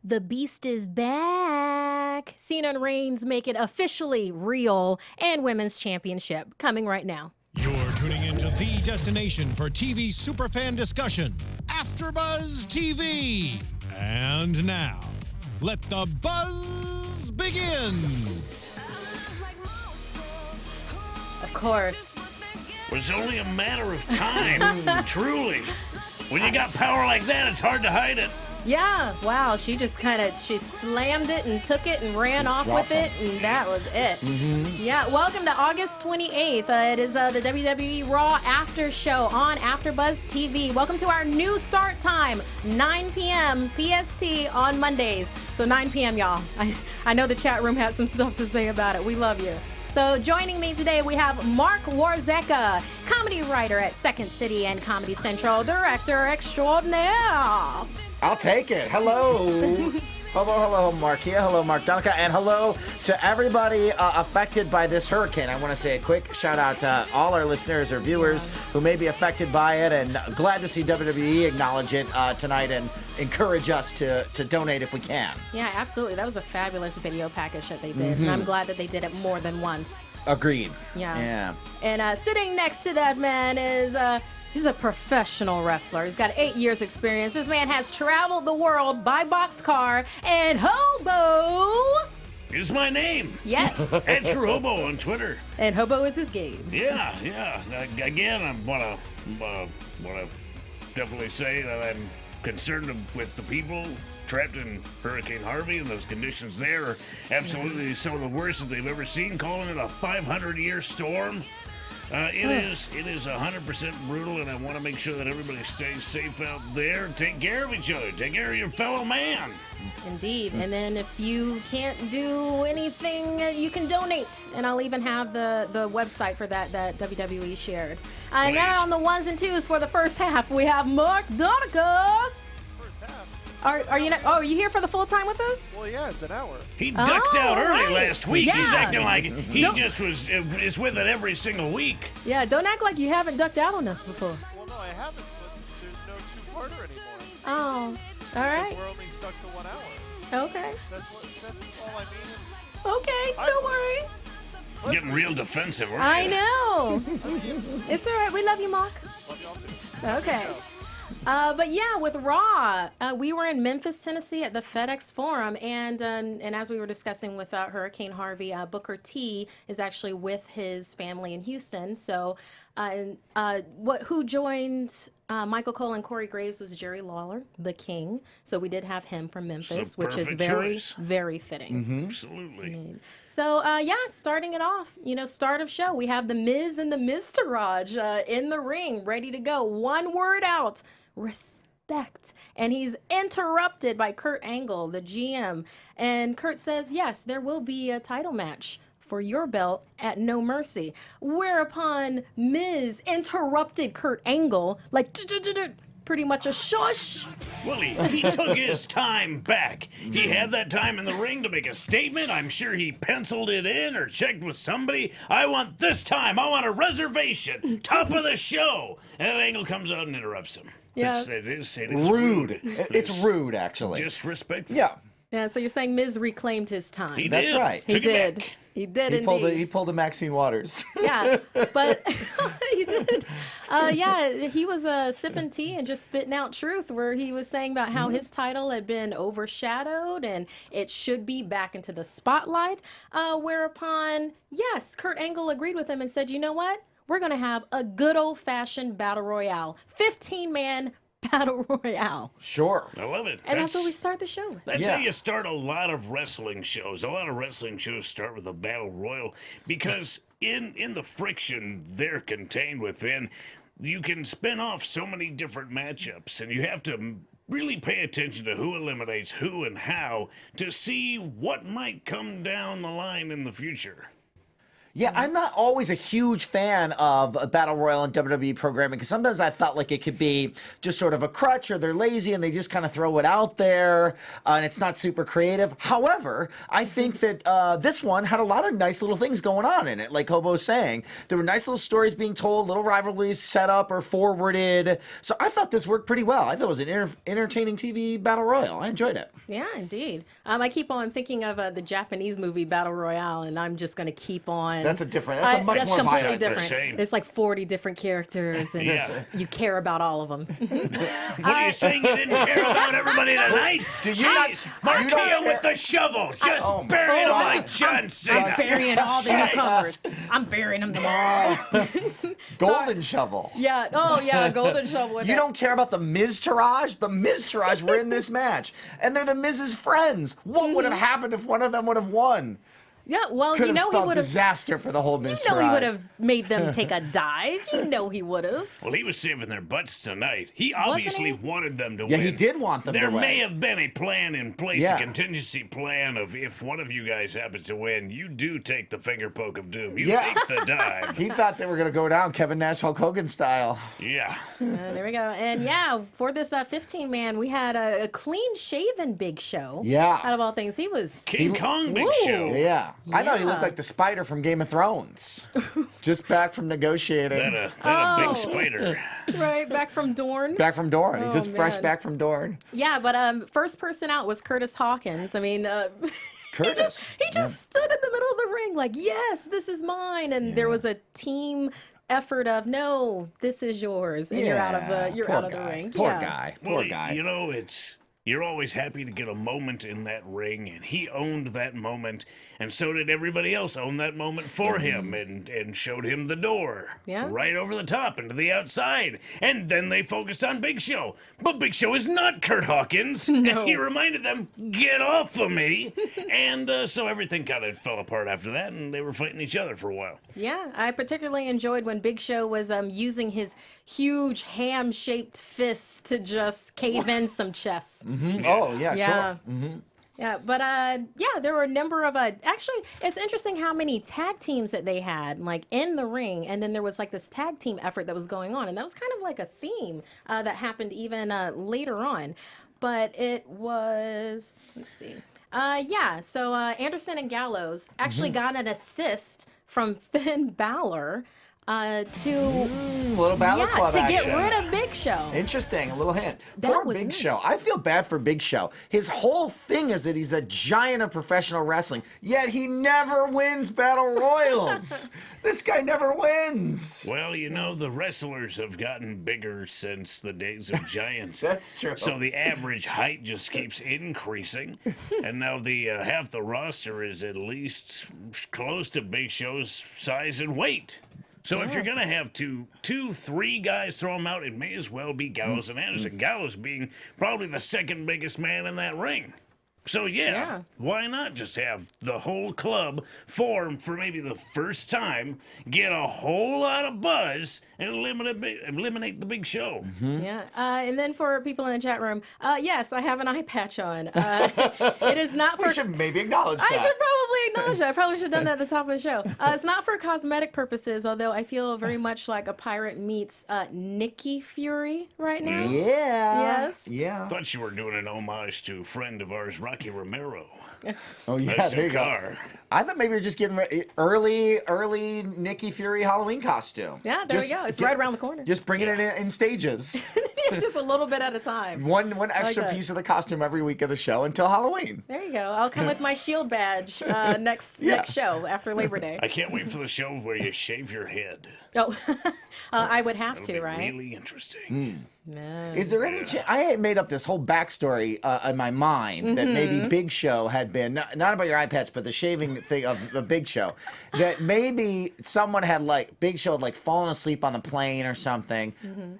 The Beast is back. Cena and Reigns make it officially real, and Women's Championship coming right now. You're tuning into the destination for TV superfan discussion, AFTERBUZZ TV. And now, let the buzz begin. Of course. Well, it's only a matter of time, truly. When you got power like that, it's hard to hide it. Yeah, wow, she just she slammed it and took it and ran off with it, and that was it. Yeah, welcome to August 28th. It is the WWE Raw After Show on AFTERBUZZ TV. Welcome to our new start time, 9 p.m. PST on Mondays. So 9 p.m., y'all. I know the chat room has some stuff to say about it. We love you. So joining me today, we have Marc Warzecha, comedy writer at Second City and Comedy Central, director extraordinaire. I'll take it. Hello. Hello, Markeia. Hello, Marc Warzecha. And hello to everybody affected by this hurricane. I want to say a quick shout out to all our listeners or viewers who may be affected by it, and glad to see WWE acknowledge it tonight and encourage us to donate if we can. Yeah, absolutely. That was a fabulous video package that they did, and I'm glad that they did it more than once. Agreed. Yeah. And sitting next to that man is... He's a professional wrestler. He's got 8 years experience. This man has traveled the world by boxcar and Hobo. Is my name. Yes. At True Hobo on Twitter. And Hobo is his game. Yeah. Again, I want to definitely say that I'm concerned with the people trapped in Hurricane Harvey, and those conditions there are absolutely some of the worst that they've ever seen, calling it a 500-year storm. It is 100% brutal, and I want to make sure that everybody stays safe out there. Take care of each other. Take care of your fellow man. Indeed. And then if you can't do anything, you can donate. And I'll even have the website for that WWE shared. And now on the ones and twos for the first half, we have Marc Warzecha. Are you here for the full time with us? Well, yeah, it's an hour. He ducked out early last week. Yeah. He's acting like he just is with it every single week. Yeah, don't act like you haven't ducked out on us before. Well, no, I haven't, but there's no two-parter anymore. Oh, all right. We're only stuck to 1 hour. Okay. That's all I mean. Okay, no worries. Getting real defensive, aren't I you? know. It's all right. We love you, Marc. Love y'all too. Okay. But yeah, with Raw, we were in Memphis, Tennessee at the FedEx Forum, and as we were discussing with Hurricane Harvey, Booker T is actually with his family in Houston. So, who joined Michael Cole and Corey Graves was Jerry Lawler, the King. So we did have him from Memphis, which is very, very fitting. Absolutely. So, starting it off, start of show, we have The Miz and the Miztourage in the ring, ready to go. One word out, respect. And he's interrupted by Kurt Angle, the GM. And Kurt says, yes, there will be a title match for your belt at No Mercy. Whereupon Miz interrupted Kurt Angle, like, pretty much a shush. Well, he took his time back. He had that time in the ring to make a statement. I'm sure he penciled it in or checked with somebody. I want this time. I want a reservation. Top of the show. And Angle comes out and interrupts him. Yeah. It's Rude. It's rude, actually. Disrespectful. Yeah. Yeah, so you're saying Miz reclaimed his time. He That's did. right. He Took it did. back. He did He indeed. pulled a Maxine Waters. Yeah, but he did. He was sipping tea and just spitting out truth, where he was saying about how his title had been overshadowed and it should be back into the spotlight. Whereupon, yes, Kurt Angle agreed with him and said, you know what? We're going to have a good old-fashioned battle royale. 15-man battle royale. Sure. I love it. And that's what we start the show with. That's how you start a lot of wrestling shows. A lot of wrestling shows start with a battle royal because in the friction they're contained within, you can spin off so many different matchups, and you have to really pay attention to who eliminates who and how to see what might come down the line in the future. Yeah, I'm not always a huge fan of a Battle Royal and WWE programming because sometimes I felt like it could be just sort of a crutch or they're lazy and they just kind of throw it out there and it's not super creative. However, I think that this one had a lot of nice little things going on in it. Like Hobo's saying, there were nice little stories being told, little rivalries set up or forwarded. So I thought this worked pretty well. I thought it was an entertaining TV Battle Royal. I enjoyed it. Yeah, indeed. I keep on thinking of the Japanese movie Battle Royale, and I'm just going to keep on. That's a much more completely violent. different. It's like 40 different characters, and you care about all of them. What are you saying? You didn't care about everybody tonight? Do you not? Markeia with the shovel, just burying them like John Cena. I'm burying all the newcomers. I'm burying them all. Golden Shovel. Yeah. Oh, yeah. Golden Shovel. You don't care about the Miz-tourage? The Miz-tourage were in this match, and they're the Miz's friends. What would have happened if one of them would have won? Yeah, well, Could you know have he spelled would have. disaster for the whole Miz. You know he would have made them take a dive. You know he would have. Well, he was saving their butts tonight. He obviously wanted them to win. Yeah, he did want them to There win. may have been a plan in place, Yeah. a contingency plan of if one of you guys happens to win, you do take the finger poke of doom. You Yeah. take the dive. He thought they were going to go down Kevin Nash, Hulk Hogan style. Yeah. There we go. And yeah, for this 15-man, we had a clean-shaven Big Show. Yeah. Out of all things, he was. King Kong Big Woo. Show. Yeah. I thought he looked Yeah. like the spider from Game of Thrones. Just back from negotiating. That a big spider. Right, back from Dorne. Back from Dorne. He's Oh, just fresh man. back from Dorne. Yeah, but first person out was Curtis Hawkins. I mean, Curtis. he just stood in the middle of the ring like, yes, this is mine. And there was a team effort of, no, this is yours. And you're out of the Poor the guy. ring. Poor Yeah. guy. Well, Poor guy. You know, you're always happy to get a moment in that ring, and he owned that moment, and so did everybody else own that moment for him and showed him the door. Yeah. Right over the top into the outside. And then they focused on Big Show. But Big Show is not Kurt Hawkins. No. And he reminded them, get off of me. And so everything kind of fell apart after that, and they were fighting each other for a while. Yeah, I particularly enjoyed when Big Show was using his huge ham-shaped fists to just cave in some chests. Oh, yeah, Yeah. sure. Yeah, but yeah, there were a number of actually, it's interesting how many tag teams that they had like in the ring, and then there was like this tag team effort that was going on, and that was kind of like a theme that happened even later on. But it was, let's see, yeah. So Anderson and Gallows actually got an assist from Finn Balor to Little Balor Club to action. get rid of Big Show. Interesting. A little hint. That Poor was Big nice. Show. I feel bad for Big Show. His whole thing is that he's a giant of professional wrestling, yet he never wins battle royals. This guy never wins. Well, you know, the wrestlers have gotten bigger since the days of giants. That's true. So the average height just keeps increasing, and now the half the roster is at least close to Big Show's size and weight. So if you're gonna have three guys throw them out, it may as well be Gallows and Anderson. Gallows being probably the second biggest man in that ring. So yeah, why not just have the whole club form for maybe the first time, get a whole lot of buzz, and eliminate the Big Show? Yeah, and then for people in the chat room, yes, I have an eye patch on. It is not for. We should maybe acknowledge that. I should probably acknowledge that. I probably should have done that at the top of the show. It's not for cosmetic purposes, although I feel very much like a pirate meets Nikki Fury right now. Yeah. Yes. Yeah. Thought you were doing an homage to a friend of ours, Rocky Romero. Oh, yeah. Nice There you go. car. I thought maybe we were just getting early Nikki Fury Halloween costume. Yeah, there we go. It's right around the corner. Just bringing it in stages. Just a little bit at a time. One extra that. piece of the costume every week of the show until Halloween. There you go. I'll come with my shield badge next show after Labor Day. I can't wait for the show where you shave your head. Oh, I would have It'll to, be right? really interesting. Is there any chance? I had made up this whole backstory in my mind that maybe Big Show had been, not about your eye patch, but the shaving thing of the Big Show, that maybe someone had Big Show had fallen asleep on the plane or something,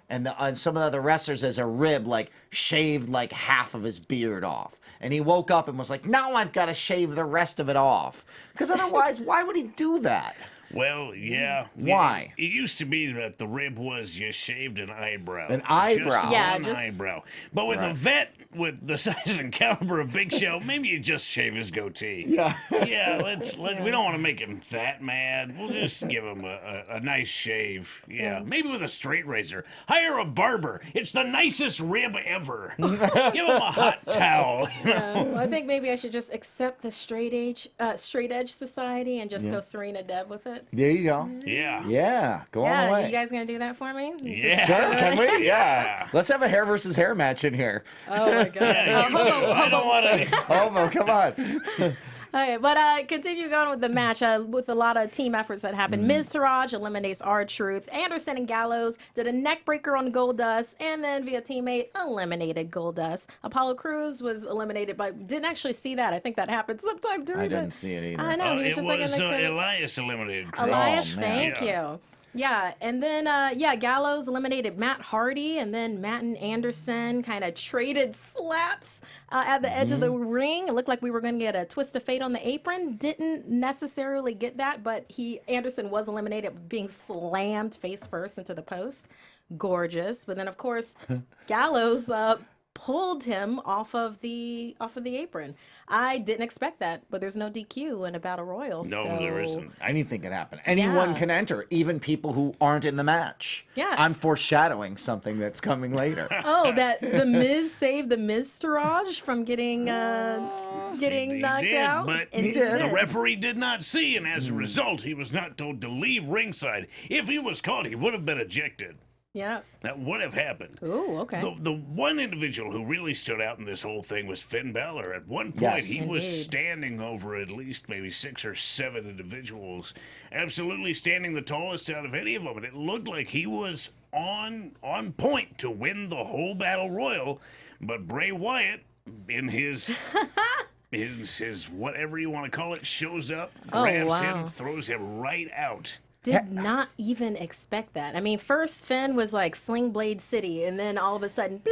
and some of the other wrestlers as a rib shaved half of his beard off. And he woke up and was like, now I've got to shave the rest of it off. Because otherwise, why would he do that? Well, yeah. Why? It used to be that the rib was just shaved an eyebrow. An eyebrow. Just Yeah, one just- eyebrow. But with a vet with the size and caliber of Big Show, maybe you just shave his goatee. Yeah. Yeah, we don't want to make him that mad. We'll just give him a nice shave. Yeah, maybe with a straight razor. Hire a barber. It's the nicest rib ever. Give him a hot towel. Well, I think maybe I should just accept the straight edge society and just go Serena Deb with it. There you go. Yeah. Yeah, go on Yeah, away. you guys gonna do that for me? Yeah. Sure, can we? Yeah. Let's have a hair versus hair match in here. Oh my god. Yeah, you too. I don't want to. Hobo, come on. Okay, but continue going with the match with a lot of team efforts that happened. Miz Taraj eliminates R-Truth. Anderson and Gallows did a neck breaker on Goldust, and then via teammate eliminated Goldust. Apollo Crews was eliminated, but didn't actually see that. I think that happened sometime during I didn't see it either. I know, he was It just like in was the Elias eliminated Crews. Elias, Oh, man. thank you. Yeah, and then Gallows eliminated Matt Hardy, and then Matt and Anderson kind of traded slaps at the edge of the ring. It looked like we were going to get a twist of fate on the apron. Didn't necessarily get that, but Anderson was eliminated, being slammed face first into the post. Gorgeous, but then of course Gallows pulled him off of the apron. I didn't expect that, but there's no DQ in a battle royal. No, so... there isn't. Anything can happen. Anyone Yeah. can enter, even people who aren't in the match. Yeah. I'm foreshadowing something that's coming later. Oh, that the Miz saved the Miz Taraj from getting He knocked did, out. but And he did. the referee did not see, and as a result, he was not told to leave ringside. If he was caught, he would have been ejected. Yeah. That would have happened. Ooh, okay. The one individual who really stood out in this whole thing was Finn Balor. At one point, Yes. he was Indeed. standing over at least maybe 6 or 7 individuals, absolutely standing the tallest out of any of them. And it looked like he was on point to win the whole battle royal. But Bray Wyatt, in his his whatever you want to call it, shows up, grabs him, throws him right out. Did not even expect that. I mean, first Finn was like Sling Blade City, and then all of a sudden,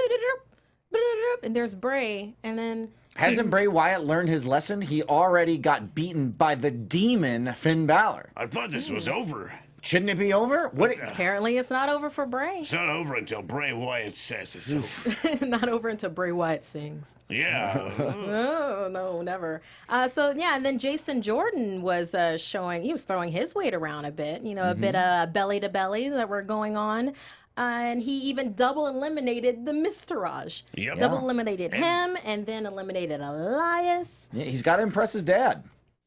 and there's Bray, and then Hasn't Bray Wyatt learned his lesson? He already got beaten by the demon Finn Balor. I thought this was over. Shouldn't it be over? What? apparently it's not over for Bray. It's not over until Bray Wyatt says it's over. Not over until Bray Wyatt sings. Yeah. Oh, no, never. And then Jason Jordan was showing, he was throwing his weight around a bit, a bit of belly to belly that were going on. And he even double eliminated the Mr. Raj. Yep. Double eliminated him and then eliminated Elias. Yeah, he's got to impress his dad.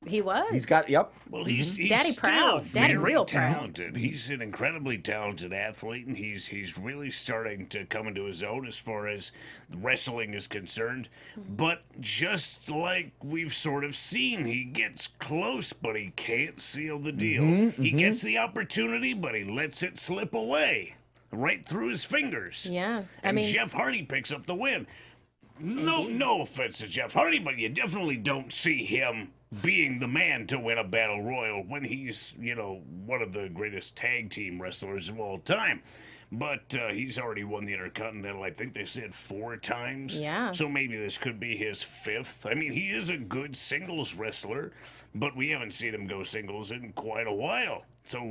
He was. He's got, yep. Well, he's Daddy still proud. Daddy very real proud. talented. He's an incredibly talented athlete, and he's really starting to come into his own as far as wrestling is concerned. But just like we've sort of seen, he gets close, but he can't seal the deal. He gets the opportunity, but he lets it slip away right through his fingers. Yeah. And Jeff Hardy picks up the win. No offense to Jeff Hardy, but you definitely don't see him being the man to win a battle royal when he's, one of the greatest tag team wrestlers of all time. But he's already won the Intercontinental, I think they said 4 times. Yeah. So maybe this could be his 5th. I mean, he is a good singles wrestler, but we haven't seen him go singles in quite a while. So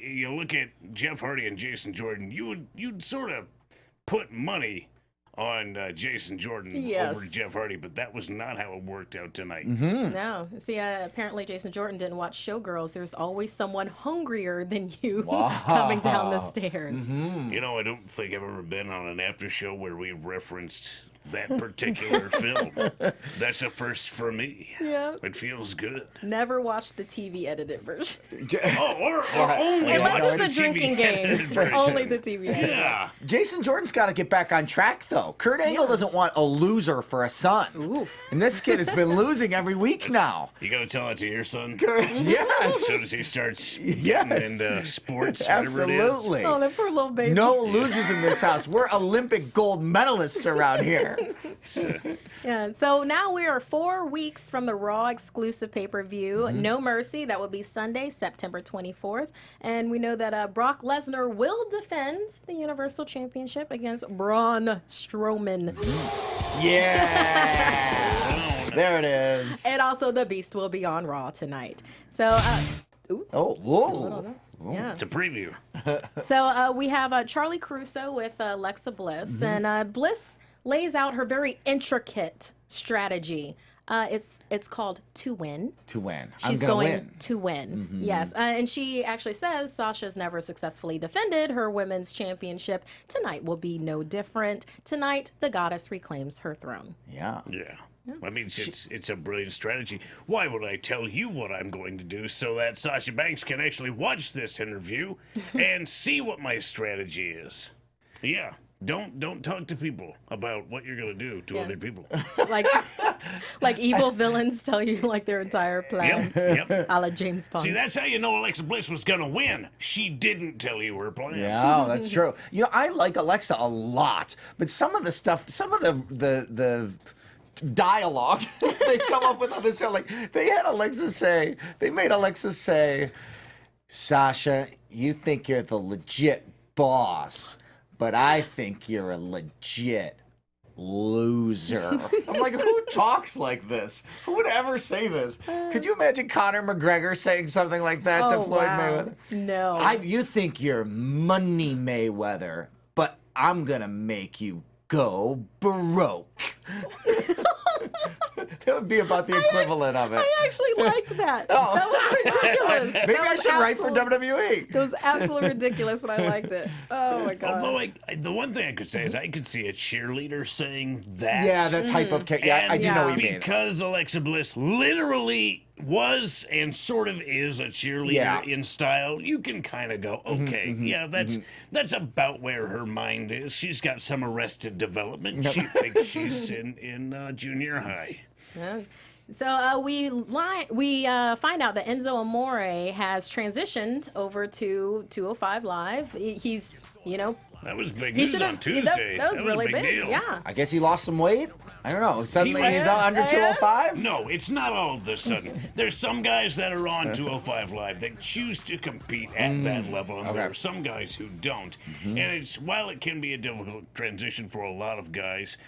you look at Jeff Hardy and Jason Jordan, you'd sort of put money on Jason Jordan over Jeff Hardy, but that was not how it worked out tonight. No. See, apparently Jason Jordan didn't watch Showgirls. There's always someone hungrier than you coming down the stairs. I don't think I've ever been on an after show where we referenced that particular film. That's a first for me. Yeah. It feels good. Never watched the TV edited version. Or only Unless watch it's the a drinking TV game. edited version. Only the TV edited. Yeah. Jason Jordan's got to get back on track, though. Kurt Angle doesn't want a loser for a son. Oof. And this kid has been losing every week now. You gotta tell it to your son. Yes. As soon as he starts getting Yes. into sports, whatever it is. Absolutely. Oh, that poor little baby. No losers in this house. We're Olympic gold medalists around here. Yeah, so now we are 4 weeks from the Raw exclusive pay-per-view, No Mercy. That will be Sunday, September 24th. And we know that Brock Lesnar will defend the Universal Championship against Braun Strowman. Yeah. There it is. And also, the Beast will be on Raw tonight. So, ooh. Oh, whoa. Yeah. It's a preview. So we have Charlie Caruso with Alexa Bliss, and Bliss lays out her very intricate strategy. It's called to win. To win. She's I'm gonna going win. to win. Yes, and she actually says Sasha's never successfully defended her women's championship. Tonight will be no different. Tonight, the goddess reclaims her throne. Yeah. Yeah. I mean, it's a brilliant strategy. Why would I tell you what I'm going to do so that Sasha Banks can actually watch this interview and see what my strategy is? Yeah. Don't talk to people about what you're gonna do to other people. like evil villains tell you like their entire plan. Yep. A la James Bond. See, that's how you know Alexa Bliss was gonna win. She didn't tell you her plan. Yeah, that's true. You know, I like Alexa a lot, but some of the stuff, some of the dialogue they come up with on the show, like they made Alexa say, Sasha, you think you're the legit boss, but I think you're a legit loser. I'm like, who talks like this? Who would ever say this? Could you imagine Conor McGregor saying something like that to Floyd Mayweather? No. You think you're Money Mayweather, but I'm gonna make you go broke. That would be about the equivalent of it. I actually liked that. Oh. That was ridiculous. Maybe I should write for WWE. It was absolutely ridiculous, and I liked it. Oh my god. Although the one thing I could say is I could see a cheerleader saying that. Yeah, that type of yeah, I do know what you mean. Because Alexa Bliss literally was and sort of is a cheerleader in style, you can kind of go, okay, that's about where her mind is. She's got some arrested development. She thinks she's in junior high. Yeah. So we find out that Enzo Amore has transitioned over to 205 Live. He's, that was big news on Tuesday. That was really a big big. deal. Yeah. I guess he lost some weight. I don't know. Suddenly he's under 205? No, it's not all of a sudden. There's some guys that are on 205 Live that choose to compete at that level, and there are some guys who don't. And while it can be a difficult transition for a lot of guys,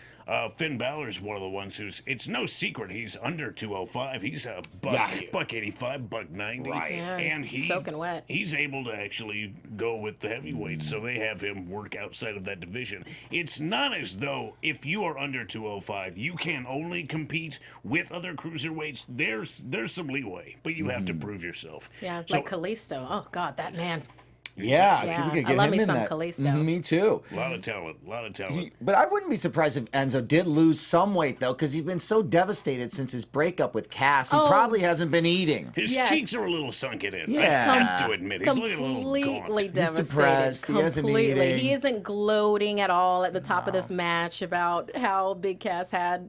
Finn Balor's one of the ones who's, it's no secret, he's under 205. He's a buck 85, buck 90. Right. Yeah, And soaking wet. He's able to actually go with the heavyweights, so they have him work outside of that division. It's not as though if you are under 205, you can only compete with other cruiserweights. There's some leeway, but you have to prove yourself. Yeah, So- like Kalisto. Oh God, that man. Yeah, we could I get love him me in some that. Kalisto. Me too. A lot of talent. But I wouldn't be surprised if Enzo did lose some weight, though, because he's been so devastated since his breakup with Cass. He probably hasn't been eating. His cheeks are a little sunken in. Yeah. I have to admit, he's looking a little Completely gaunt. devastated. He's depressed. He hasn't been Completely. eating. He isn't gloating at all at the top of this match about how Big Cass had,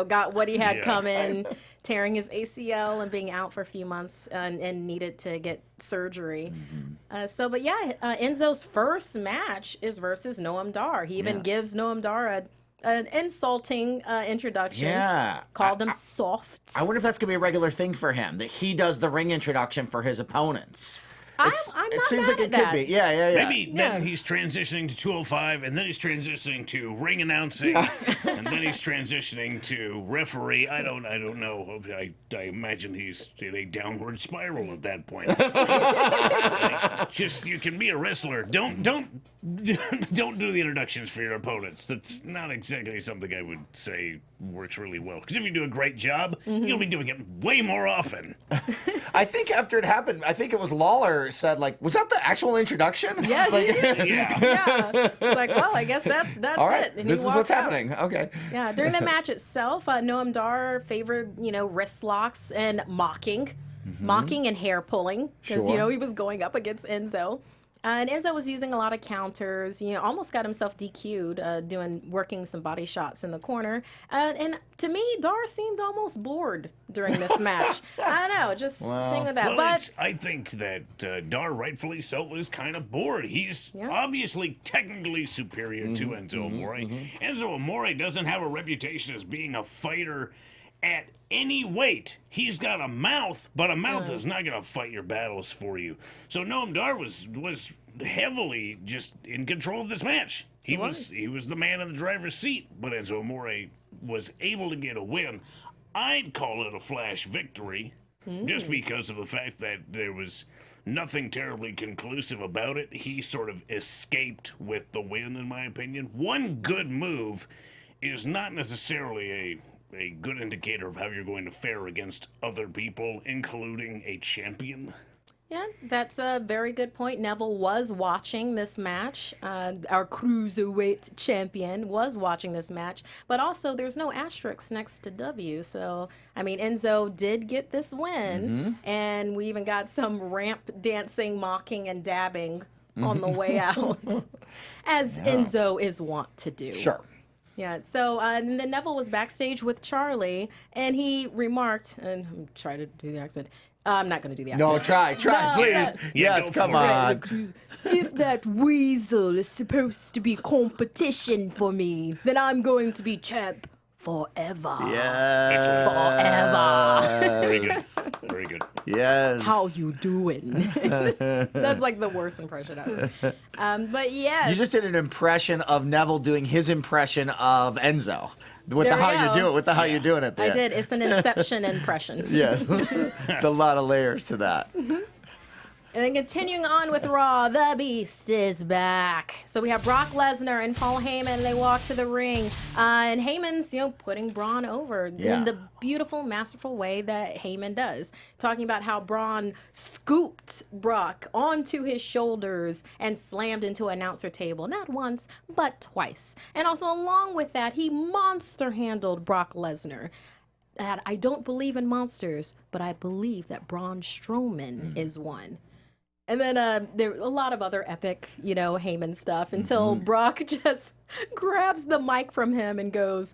got what he had coming, tearing his ACL and being out for a few months and needed to get surgery. Enzo's first match is versus Noam Dar. He even gives Noam Dar an insulting introduction. Yeah. Called him soft. I wonder if that's going to be a regular thing for him, that he does the ring introduction for his opponents. I'm It not seems mad like it at could that. be. Yeah. Maybe then he's transitioning to 205, and then he's transitioning to ring announcing, and then he's transitioning to referee. I don't know. I imagine he's in a downward spiral at that point. You can be a wrestler. Don't do the introductions for your opponents. That's not exactly something I would say works really well. Because if you do a great job, you'll be doing it way more often. I think after it happened, I think it was Lawler said, like, was that the actual introduction? Yeah, Yeah. It's like, well, I guess that's All right, it. And this he is what's walks out. happening. Okay. Yeah, during the match itself, Noam Dar favored, wrist locks and mocking and hair pulling because, Sure. he was going up against Enzo. And Enzo was using a lot of counters, almost got himself DQ'd, working some body shots in the corner. And to me, Dar seemed almost bored during this match. I don't know, just seeing with that. But I think that Dar, rightfully so, was kind of bored. He's obviously technically superior to Enzo Amore. Enzo Amore doesn't have a reputation as being a fighter at any weight. He's got a mouth, but a mouth is not going to fight your battles for you. So Noam Dar was heavily just in control of this match. He was the man in the driver's seat, but Enzo Amore was able to get a win. I'd call it a flash victory, just because of the fact that there was nothing terribly conclusive about it. He sort of escaped with the win, in my opinion. One good move is not necessarily a good indicator of how you're going to fare against other people, including a champion. Yeah, that's a very good point. Neville was watching this match. Our cruiserweight champion was watching this match. But also, there's no asterisk next to W. So, I mean, Enzo did get this win. And we even got some ramp dancing, mocking, and dabbing on the way out, as Enzo is wont to do. Sure. Yeah, so and then Neville was backstage with Charlie, and he remarked, and I'm trying to do the accent. I'm not going to do the accent. No, try, please. Yes, come on. If that weasel is supposed to be competition for me, then I'm going to be champ forever. Yeah. Forever. Very good. Very good. Yes. How you doing? That's like the worst impression ever. But yes. You just did an impression of Neville doing his impression of Enzo. With There the how we you go. do it, with the how you doing it there. I did. It's an Inception impression. Yes. It's a lot of layers to that. And then continuing on with Raw, the Beast is back. So we have Brock Lesnar and Paul Heyman. They walk to the ring. And Heyman's, putting Braun over in the beautiful, masterful way that Heyman does. Talking about how Braun scooped Brock onto his shoulders and slammed into an announcer table. Not once, but twice. And also along with that, he monster handled Brock Lesnar. That I don't believe in monsters, but I believe that Braun Strowman is one. And then there a lot of other epic, Heyman stuff until Brock just grabs the mic from him and goes,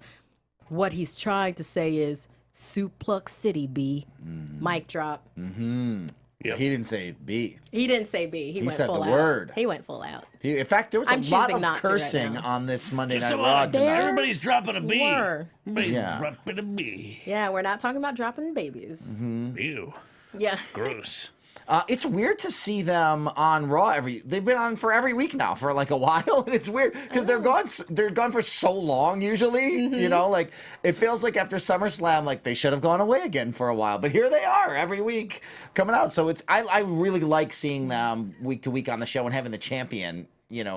what he's trying to say is, Suplex City, B. Mic drop. Yep. He didn't say B. He didn't say B. He went said full the out. word. He went full out. In fact, there was I'm a lot choosing of not to right cursing now. on this Monday Just Night a Raw lot. tonight. Everybody's dropping a B. Were. Everybody's Yeah. dropping a B. Yeah, we're not talking about dropping babies. Ew. Yeah. Gross. It's weird to see them on Raw they've been on for every week now for like a while, and it's weird because they're gone for so long usually. Like it feels like after SummerSlam, like they should have gone away again for a while, but here they are every week coming out. So I really like seeing them week to week on the show and having the champion,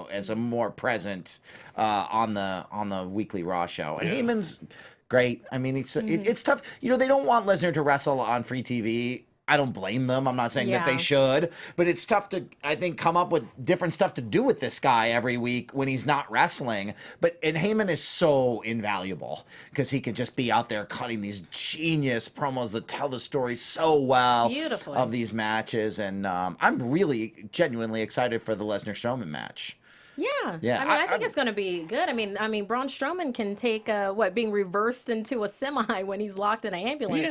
as a more present on the weekly Raw show. And Heyman's great. I mean, it's tough. They don't want Lesnar to wrestle on free TV. I don't blame them. I'm not saying that they should, but it's tough to, I think, come up with different stuff to do with this guy every week when he's not wrestling. And Heyman is so invaluable because he could just be out there cutting these genius promos that tell the story so well Beautifully. of these matches. And I'm really genuinely excited for the Lesnar Strowman match. Yeah. I think it's going to be good. I mean, Braun Strowman can take being reversed into a semi when he's locked in an ambulance.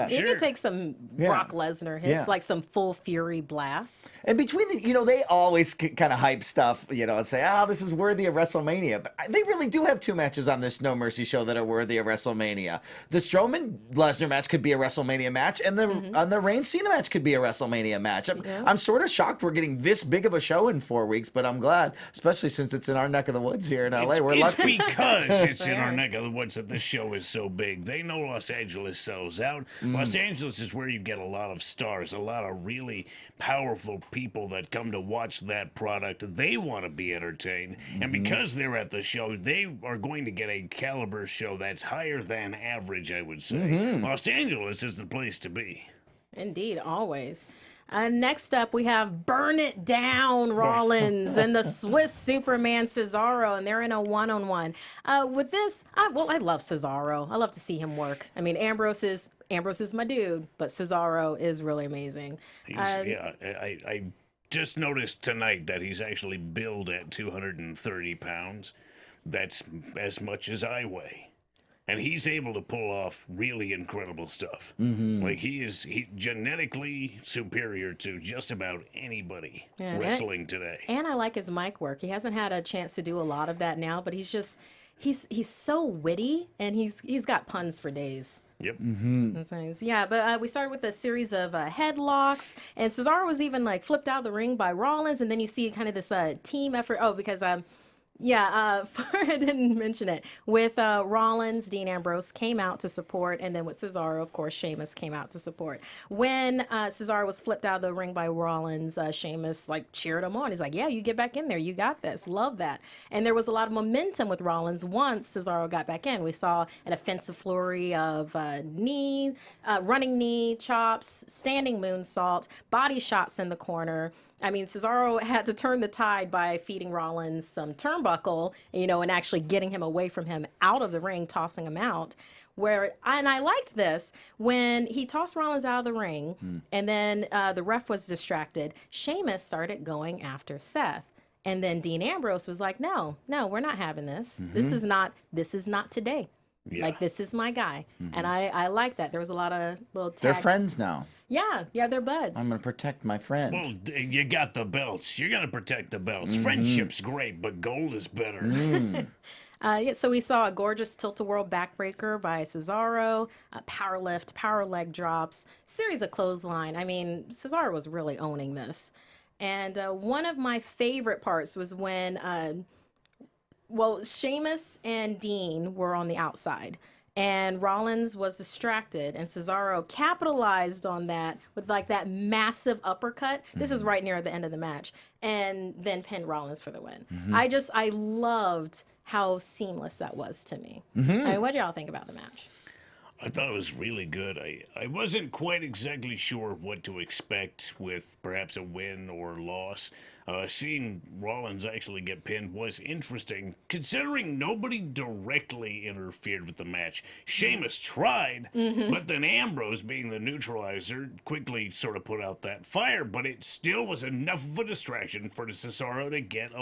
He sure. can take some Brock Lesnar hits, like some full fury blasts. And between they always kind of hype stuff, and say, this is worthy of WrestleMania. But they really do have two matches on this No Mercy show that are worthy of WrestleMania. The Strowman Lesnar match could be a WrestleMania match, and the Reigns Cena match could be a WrestleMania match. I'm sort of shocked we're getting this big of a show in 4 weeks, but I'm glad, especially since it's in our neck of the woods here in LA. We're It's lucky. because it's in our neck of the woods that this show is so big. They know Los Angeles sells out. Los Angeles is where you get a lot of stars, a lot of really powerful people that come to watch that product. They want to be entertained. And because they're at the show, they are going to get a caliber show that's higher than average, I would say. Los Angeles is the place to be. Indeed, always. Next up, we have Burn It Down Rollins and the Swiss Superman Cesaro, and they're in a one-on-one. With this, I love Cesaro. I love to see him work. I mean, Ambrose is my dude, but Cesaro is really amazing. I just noticed tonight that he's actually billed at 230 pounds. That's as much as I weigh. And he's able to pull off really incredible stuff. Like he's genetically superior to just about anybody wrestling today. And I like his mic work. He hasn't had a chance to do a lot of that now, but he's so witty, and he's got puns for days. Yep. Yeah, but we started with a series of headlocks, and Cesaro was even like flipped out of the ring by Rollins, and then you see kind of this team effort. Oh, because Yeah, I didn't mention it. With Rollins, Dean Ambrose came out to support, and then with Cesaro, of course, Sheamus came out to support. When Cesaro was flipped out of the ring by Rollins, Sheamus cheered him on. He's like, "Yeah, you get back in there. You got this. Love that." And there was a lot of momentum with Rollins once Cesaro got back in. We saw an offensive flurry of running knee chops, standing moonsault, body shots in the corner. I mean, Cesaro had to turn the tide by feeding Rollins some turnbuckle, and actually getting him away from him out of the ring, tossing him out. And I liked this when he tossed Rollins out of the ring, and then the ref was distracted. Sheamus started going after Seth, and then Dean Ambrose was like, "No, we're not having this. This is not today. Yeah. This is my guy." And I like that. There was a lot of little They're tag. friends now. Yeah, they're buds. I'm going to protect my friend. Well, you got the belts. You're going to protect the belts. Friendship's great, but gold is better. So we saw a gorgeous tilt-a-whirl backbreaker by Cesaro, power lift, power leg drops, series of clothesline. I mean, Cesaro was really owning this. And one of my favorite parts was when, Sheamus and Dean were on the outside. And Rollins was distracted, and Cesaro capitalized on that with that massive uppercut. This is right near the end of the match, and then pinned Rollins for the win. I loved how seamless that was to me. I mean, what do y'all think about the match? I thought it was really good. I wasn't quite exactly sure what to expect with perhaps a win or loss. Seeing Rollins actually get pinned was interesting, considering nobody directly interfered with the match. Sheamus tried, but then Ambrose, being the neutralizer, quickly sort of put out that fire, but it still was enough of a distraction for Cesaro to get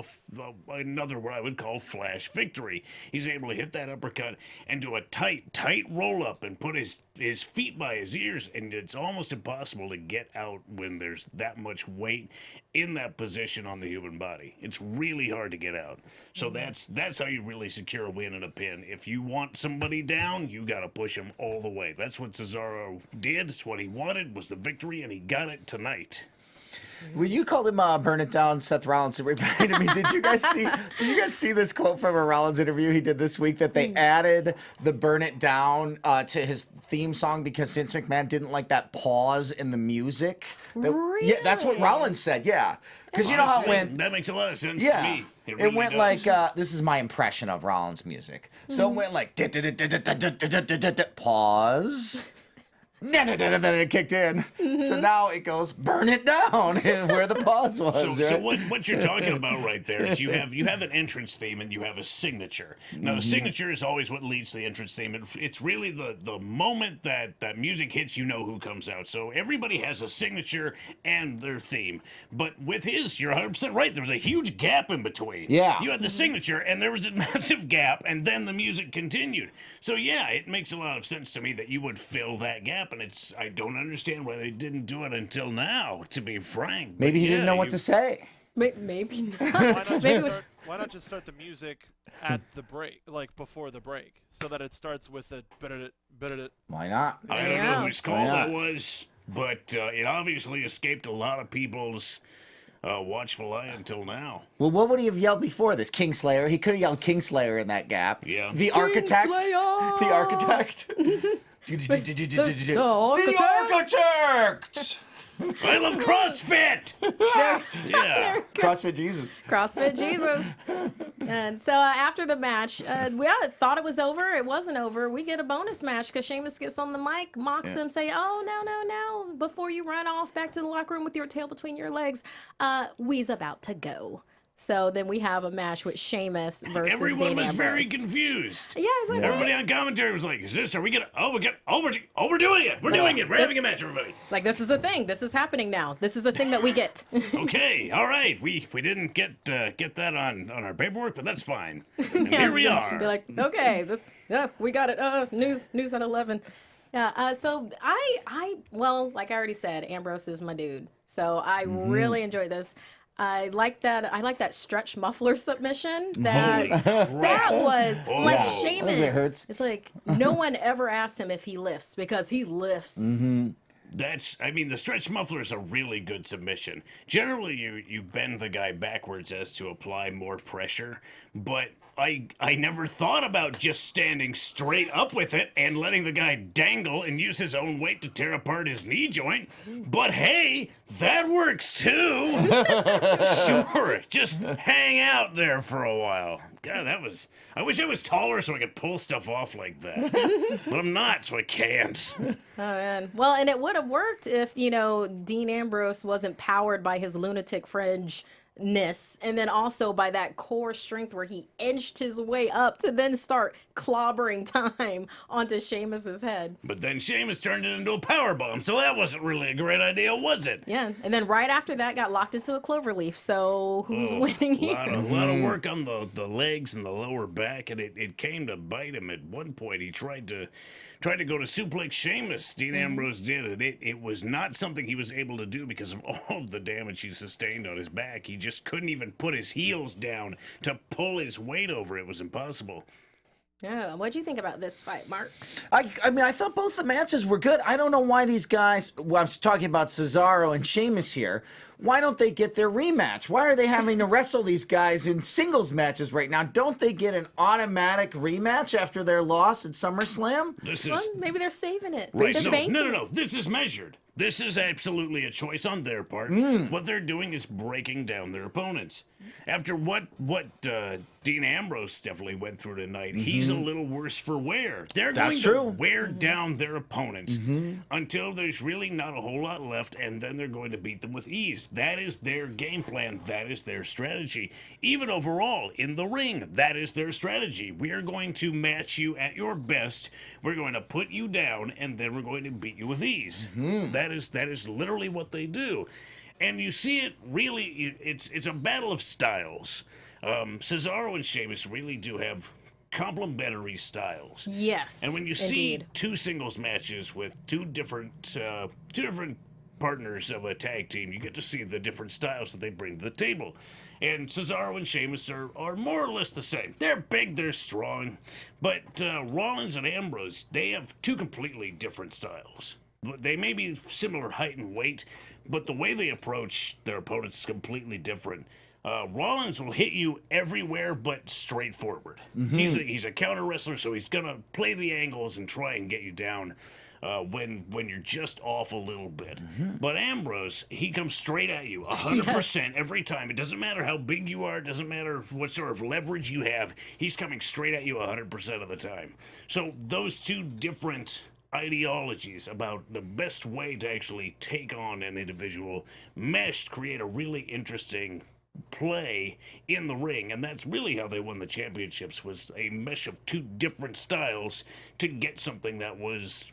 another, what I would call, flash victory. He's able to hit that uppercut and do a tight roll-up and put his feet by his ears, and it's almost impossible to get out when there's that much weight in that position on the human body. It's really hard to get out. So that's how you really secure a win and a pin. If you want somebody down, you got to push him all the way. That's what Cesaro did. It's what he wanted, was the victory, and he got it tonight. When you called him "burn it down," Seth Rollins, it reminded me. Did you guys see this quote from a Rollins interview he did this week that they added the "burn it down" to his theme song because Vince McMahon didn't like that pause in the music? Really? Yeah, that's what Rollins said. Yeah, because you know how it went. That makes a lot of sense to Yeah, me. it really went does. like this is my impression of Rollins music. So it went like pause. Then it kicked in. So now it goes "burn it down" where the pause was. So right? what you're talking about right there is you have an entrance theme and you have a signature. Now the signature is always what leads to the entrance theme. It's really the moment that music hits, you know who comes out. So everybody has a signature and their theme. But with his, you're 100% right. There was a huge gap in between. Yeah. You had the signature and there was a massive gap, and then the music continued. So yeah, it makes a lot of sense to me that you would fill that gap. And I don't understand why they didn't do it until now, to be frank. But Maybe he yeah, didn't know what to say. Maybe not. Why not just start the music at the break, before the break, so that it starts with a bit. Why not? I don't know whose call Why that not? was, but it obviously escaped a lot of people's watchful eye until now. Well, what would he have yelled before this? Kingslayer. He could have yelled Kingslayer in that gap. Yeah. The Architect. Kingslayer! The Architect. The Architect. I love CrossFit! Yeah. CrossFit Jesus. CrossFit Jesus. And so after the match, we thought it was over. It wasn't over. We get a bonus match because Sheamus gets on the mic, mocks them, say, "Oh, no. Before you run off back to the locker room with your tail between your legs, we's about to go." So then we have a match with Sheamus versus Everyone Dean was Ambrose. very confused. Yeah, it's like, Everybody on commentary was like, are we gonna, we're doing it. We're doing it. We're having a match, everybody. like, this is a thing. This is happening now. This is a thing that we get. Okay, all right. We didn't get that on our paperwork, but that's fine. And here we are. Be like, okay, we got it. News at 11. Yeah. So well, like I already said, Ambrose is my dude. So I really enjoyed this. I like that stretch muffler submission. That was like Oh. Sheamus. It hurts. It's like no one ever asked him if he lifts because he lifts. I mean, the stretch muffler is a really good submission. Generally, you bend the guy backwards as to apply more pressure, but I never thought about just standing straight up with it and letting the guy dangle and use his own weight to tear apart his knee joint. But hey, that works too. Sure, just hang out there for a while. God, I wish I was taller so I could pull stuff off like that. But I'm not, so I can't. Oh, man. Well, and it would have worked if, Dean Ambrose wasn't powered by his lunatic fringe and then also by that core strength where he inched his way up to then start clobbering time onto Sheamus's head. But then Sheamus turned it into a powerbomb, so that wasn't really a great idea, was it? Yeah, and then right after that got locked into a cloverleaf, so who's winning here? A lot of work on the legs and the lower back, and it came to bite him at one point. He tried to go to suplex Sheamus. Dean Ambrose did it. It was not something he was able to do because of all of the damage he sustained on his back. He just couldn't even put his heels down to pull his weight over. It was impossible. Yeah, what'd you think about this fight, Mark? I mean, I thought both the matches were good. I don't know why these guys, well, I'm talking about Cesaro and Sheamus here, why don't they get their rematch? Why are they having to wrestle these guys in singles matches right now? Don't they get an automatic rematch after their loss at SummerSlam? Well, maybe they're saving it. Right. They're No. This is measured. This is absolutely a choice on their part. What they're doing is breaking down their opponents. After what Dean Ambrose definitely went through tonight, he's a little worse for wear. They're going to wear down their opponents until there's really not a whole lot left, and then they're going to beat them with ease. That is their game plan. That is their strategy. Even overall, in the ring, that is their strategy. We are going to match you at your best. We're going to put you down, and then we're going to beat you with ease. That is literally what they do. And you see it really, it's a battle of styles. Cesaro and Sheamus really do have complementary styles. Yes, and when you see two singles matches with two different partners of a tag team, you get to see the different styles that they bring to the table. And Cesaro and Sheamus are more or less the same. They're big, they're strong, but Rollins and Ambrose, they have two completely different styles. They may be similar height and weight, but the way they approach their opponents is completely different. Rollins will hit you everywhere but straightforward. He's a counter wrestler, so he's going to play the angles and try and get you down when you're just off a little bit. But Ambrose, he comes straight at you 100% every time. It doesn't matter how big you are. It doesn't matter what sort of leverage you have. He's coming straight at you 100% of the time. So those two different ideologies about the best way to actually take on an individual meshed, create a really interesting play in the ring, and that's really how they won the championships, was a mesh of two different styles to get something that was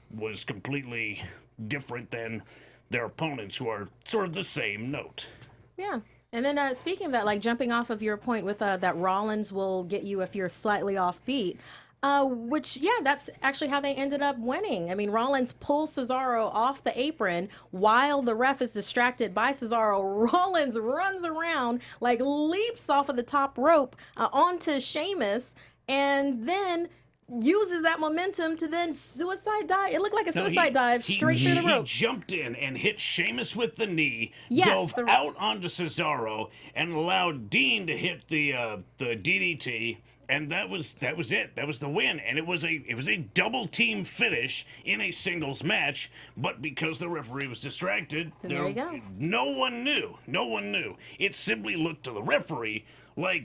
completely different than their opponents, who are sort of the same note. Yeah. And then speaking of that, like jumping off of your point with that Rollins will get you if you're slightly off beat, that's actually how they ended up winning. I mean, Rollins pulls Cesaro off the apron while the ref is distracted by Cesaro. Rollins runs around, like leaps off of the top rope onto Sheamus, and then uses that momentum to then suicide dive. It looked like a suicide dive straight through the rope. He jumped in and hit Sheamus with the knee, dove out onto Cesaro, and allowed Dean to hit the DDT. And that was it. That was the win, and it was a double team finish in a singles match. But because the referee was distracted, there you go. No one knew. It simply looked to the referee like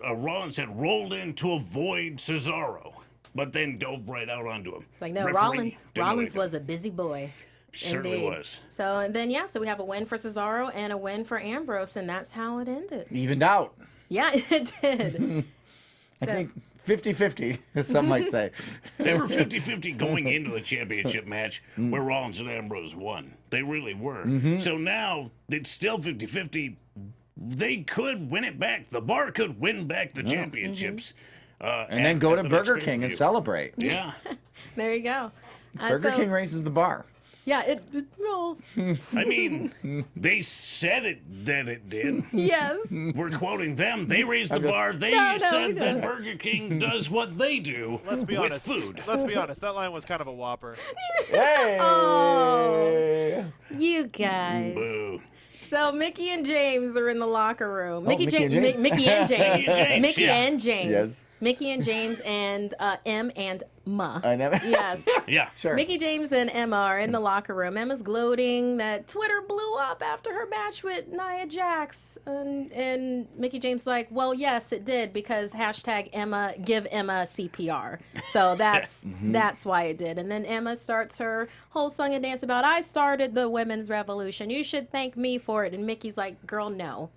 Rollins had rolled in to avoid Cesaro, but then dove right out onto him. Like no, Rollins was a busy boy. Certainly was. So and then so we have a win for Cesaro and a win for Ambrose, and that's how it ended. Evened out. Yeah, it did. I think 50-50, as some might say. They were 50-50 going into the championship match where Rollins and Ambrose won. They really were. So now it's still 50-50. They could win it back. The Bar could win back the championships. And then go to Burger King and celebrate. Yeah. There you go. Burger King raises the bar. Yeah, well, I mean, they said that it did. yes. We're quoting them. They raised the just- bar. They No, we said that don't. Burger King does what they do Let's be with honest. food. Let's be honest. That line was kind of a whopper. Hey! Oh. You guys. Boo. So Mickey and James are in the locker room. Mickey and James. Mickey and James. Mickey and James, Mickey yeah. and James. Yes. Mickey and James and M and Ma. I never. Yes. Yeah. Sure. Mickey James and Emma are in the locker room. Emma's gloating that Twitter blew up after her match with Nia Jax. And Mickey James like, well, yes, it did because hashtag Emma, give Emma CPR. So that's why it did. And then Emma starts her whole song and dance about, I started the women's revolution. You should thank me for it. And Mickey's like, girl, no.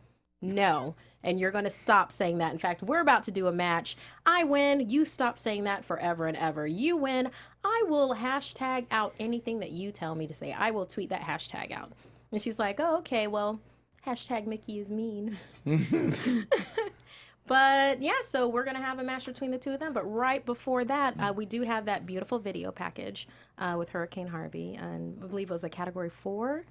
And you're going to stop saying that. In fact, we're about to do a match. I win. You stop saying that forever and ever. You win. I will hashtag out anything that you tell me to say. I will tweet that hashtag out. And she's like, oh, okay, well, hashtag Mickey is mean. But yeah, so we're going to have a match between the two of them. But right before that, we do have that beautiful video package with Hurricane Harvey. And I believe it was a category 4.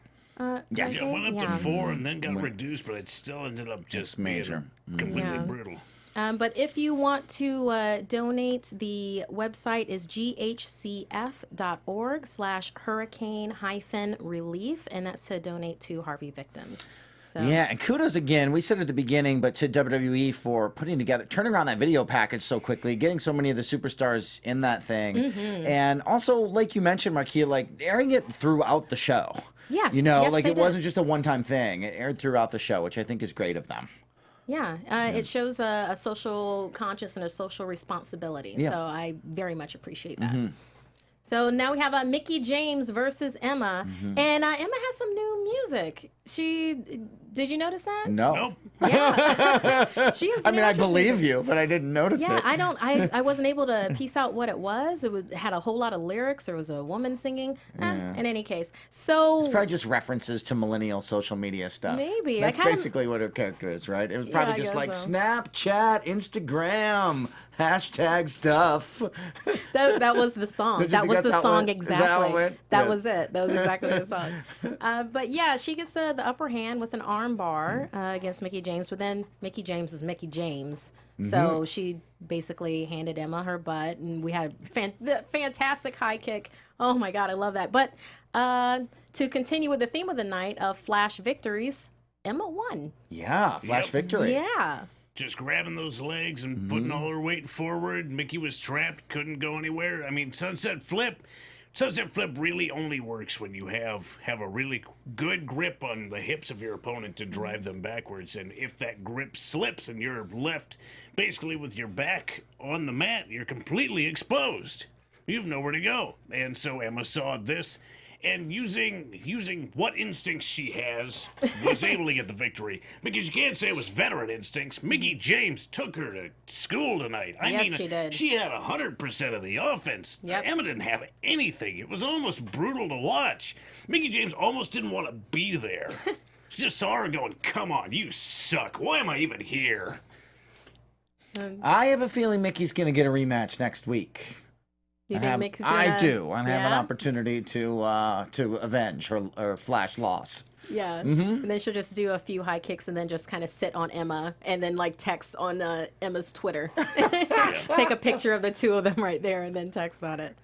Yes. Yeah, it went up Yeah. to 4 and then got reduced, but it still ended up just major. being completely Yeah. brutal. But if you want to donate, the website is ghcf.org/hurricane-relief, and that's to donate to Harvey victims. So, Yeah, and kudos again. We said at the beginning, but to WWE for turning around that video package so quickly, getting so many of the superstars in that thing, and also, like you mentioned, Markeia, like airing it throughout the show. Yes, You know, yes, like they it did. wasn't just a one-time thing. It aired throughout the show, which I think is great of them. Yeah, it shows a social conscience and a social responsibility. Yeah. So I very much appreciate that. So now we have Mickey James versus Emma, and Emma has some new music. Did you notice that? No. Nope. Yeah, she has. I mean, I new believe music. you, but I didn't notice Yeah, it. I wasn't able to piece out what it was. It had a whole lot of lyrics. There was a woman singing. In any case, so It's probably just references to millennial social media stuff. Maybe. I That's kinda- basically what her character is, right? It was probably I just guess like so. Snapchat, Instagram, hashtag stuff. that was the song. Did you That think was that's the how it song went? Is that how it exactly. went? That Yes. was it. That was exactly the song. But yeah, she gets the upper hand with an arm bar against Mickey James. But then Mickey James is Mickey James. So she basically handed Emma her butt, and we had the fantastic high kick. Oh my God, I love that. But to continue with the theme of the night of Flash victories, Emma won. Yeah, flash Yep. victory. Yeah. Just grabbing those legs and putting all her weight forward. Mickey was trapped, couldn't go anywhere. I mean, Sunset Flip really only works when you have a really good grip on the hips of your opponent to drive them backwards. And if that grip slips and you're left basically with your back on the mat, you're completely exposed. You have nowhere to go. And so Emma saw this, and using what instincts she has, was able to get the victory. Because you can't say it was veteran instincts. Mickey James took her to school tonight. I Yes, mean, she did. She had 100% of the offense. Yep. Emma didn't have anything. It was almost brutal to watch. Mickey James almost didn't want to be there. She just saw her going, come on, you suck. Why am I even here? I have a feeling Mickey's going to get a rematch next week. You think Mickey's I gonna- do. I have an Yeah? opportunity to avenge her flash loss. Yeah. And then she'll just do a few high kicks and then just kind of sit on Emma and then like text on Emma's Twitter. Take a picture of the two of them right there and then text on it.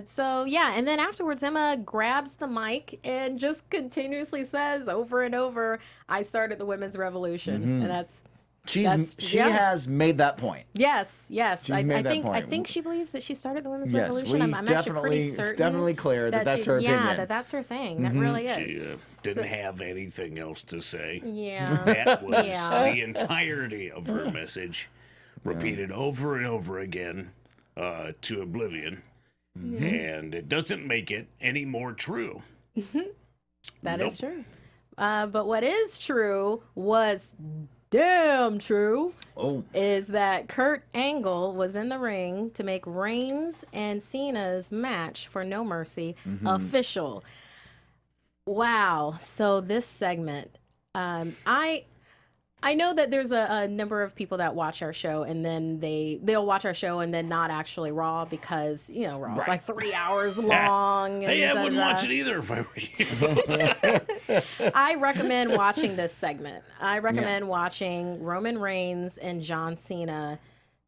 So yeah, and then afterwards Emma grabs the mic and just continuously says over and over, I started the women's revolution. And that's She yeah. has made that point. yes. I made that think I point. think she believes that she started the women's Yes, revolution. we I'm actually pretty definitely- certain. it's definitely clear that that's her Yeah, opinion. that's her thing. That really is. She didn't have anything else to say. Yeah. That was Yeah. the entirety of her message, repeated over and over again to oblivion. And it doesn't make it any more true. That is Nope. true. But what is true was damn true is that Kurt Angle was in the ring to make Reigns and Cena's match for No Mercy official. Wow. So this segment, I know that there's a number of people that watch our show and then they'll watch our show and then not actually Raw because, you know, Raw's like 3 hours long. And Hey, I wouldn't watch it either if I were you. I recommend watching this segment. I recommend watching Roman Reigns and John Cena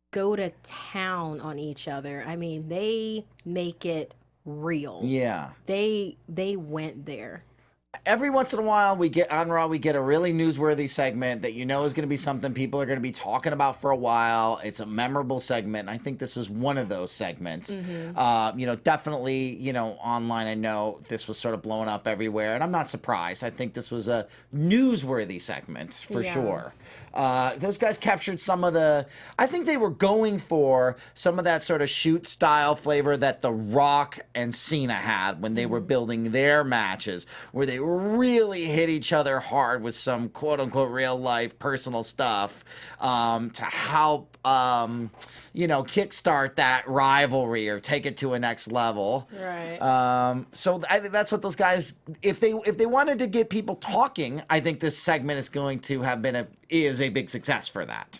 go to town on each other. I mean, they make it real. Yeah. They went there. Every once in a while, we get on Raw, we get a really newsworthy segment that you know is going to be something people are going to be talking about for a while. It's a memorable segment. And I think this was one of those segments. You know, definitely, you know, online, I know this was sort of blowing up everywhere. And I'm not surprised. I think this was a newsworthy segment for sure. Those guys captured some of the, I think they were going for some of that sort of shoot style flavor that The Rock and Cena had when they were building their matches, where they really hit each other hard with some quote unquote real life personal stuff to help, you know, kickstart that rivalry or take it to a next level. Right. So I think that's what those guys, if they wanted to get people talking, I think this segment is going to have been is a big success for that.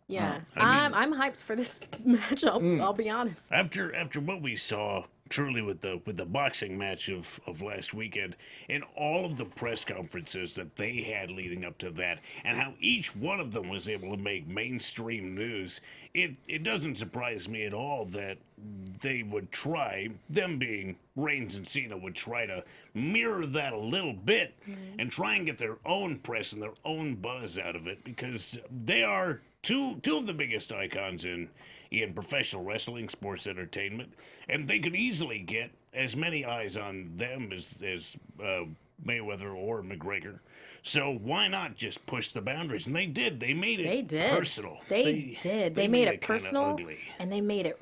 Yeah. I'm hyped for this match. I'll be honest. After what we saw truly with the boxing match of last weekend and all of the press conferences that they had leading up to that and how each one of them was able to make mainstream news, it doesn't surprise me at all that they would try, them being Reigns and Cena, would try to mirror that a little bit and try and get their own press and their own buzz out of it, because they are two of the biggest icons in professional wrestling, sports entertainment, and they could easily get as many eyes on them as Mayweather or McGregor. So why not just push the boundaries? And they did. They made it personal. They did. They made it kinda personal, ugly. and they made it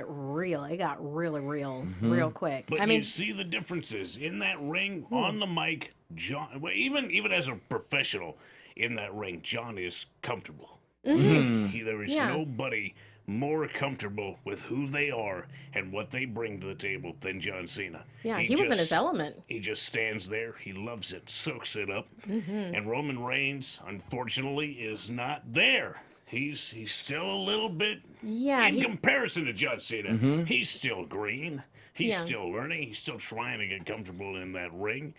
real. It got really real real quick. But I mean, you see the differences in that ring, on the mic. John, well, even as a professional in that ring, John is comfortable. There is nobody more comfortable with who they are and what they bring to the table than John Cena. Yeah, he was in his element. He just stands there. He loves it, soaks it up. And Roman Reigns, unfortunately, is not there. He's still a little bit, in comparison to John Cena, he's still green. He's still learning. He's still trying to get comfortable in that ring.